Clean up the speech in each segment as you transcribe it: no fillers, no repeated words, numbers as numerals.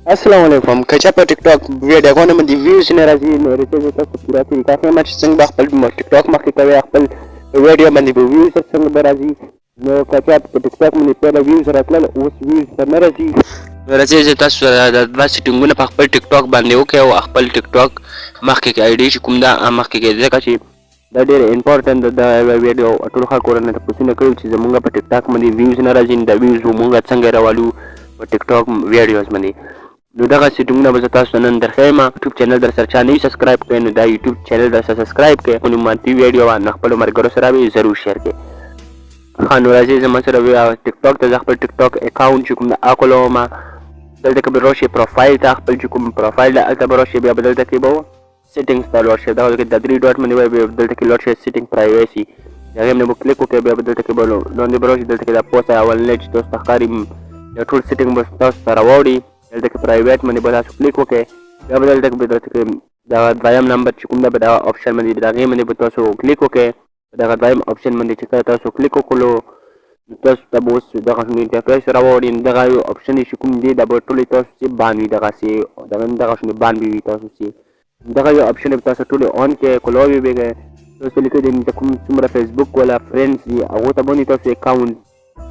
Assalamualaikum. Kaca pa TikTok video ko naman di views na razi no rete ta pura tin ka fe match sang ba khpal TikTok ma ke ka khpal video man di views sang ba razi no kaca pa TikTok man pe views ratla us views na razi razi je ta sura da ba setting na khpal TikTok bande o ke o khpal TikTok ma ke ID shi kum da ma ke de ka chi da ډېر important دا ویډیو ټول خلکو نه تاسو نه کړو چې زمونږ په ټیک ټاک باندې ویوز نه راځي دا ویوز مونږ څنګه راوالو په ټیک ټاک ویډیوز باندې نو دغه سیټینګونه به تاسو نن درخېما یوټیوب چینل در سره چا نه سبسکرایب کړئ نو دا یوټیوب چینل در سره سبسکرایب کړئ او مانتی ویډیو باندې خپل مرګرو سره به ضرور شیر کړئ نو راځي زموږ سره ټیک ټاک ته خپل ټیک ټاک اکاونټ چې کوم اکولو ما دلته کې به راشي پروفایل ته خپل چې کوم پروفایل دلته به راشي بیا بدلته کې به settings ته لوړ شي دا د 3 ډاټ باندې وای دلته کې لوړ شي سیټینګ پرایویسي هغه باندې کلیک وکړئ بیا دلته کې به لاندې براشي دلته کې دا پوسټ اول نه چې تاسو ښکاري د ټول سیټینګ به تاسو سره راوړي دلته کې پرایویټ باندې به تاسو کلیک وکړئ بیا دلته کې دا دویم نمبر چې کوم دا آپشن باندې دا هغه باندې به تاسو کلیک وکړئ دا دویم آپشن باندې چې تاسو کلیک وکړو تاسو ته به اوس دغه انټرفیس راوړي دغه آپشن چې کوم دی دا به ټول تاسو باندې دغه سي دغه شنو باندې تاسو سي دغه یو آپشن به تاسو ټول اون کې کولوي به تاسو لیکئ د کوم څومره فیسبوک ولا فرندز دي هغه ته باندې تاسو اکاونټ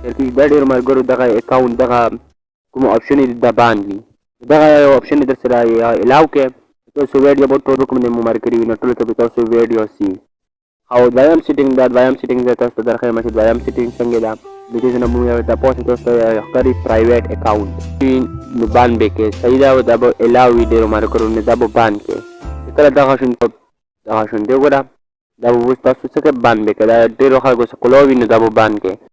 شرکي دا ډېر مرګرو دغه اکاونټ دغه کوم آپشن دي د باندې دغه یو آپشن در سره الاو کې تاسو ویډیو به ټول کوم نه مرګري نه ټول ته تاسو ویډیو سي او دویم سیټینګ تاسو درخه مشه دویم سیټینګ څنګه دا د دې نه موږ د پوسټ تاسو ښکاري پرایویټ اکاونټ نو باندې کې صحیح دا د الاو ویډیو مرګرو نه دا باندې کې کله دغه شون دی وګوره دا اوس تاسو څه کې باندې کې دا ډېرو خلکو څه کولوي نو دا به باندې کې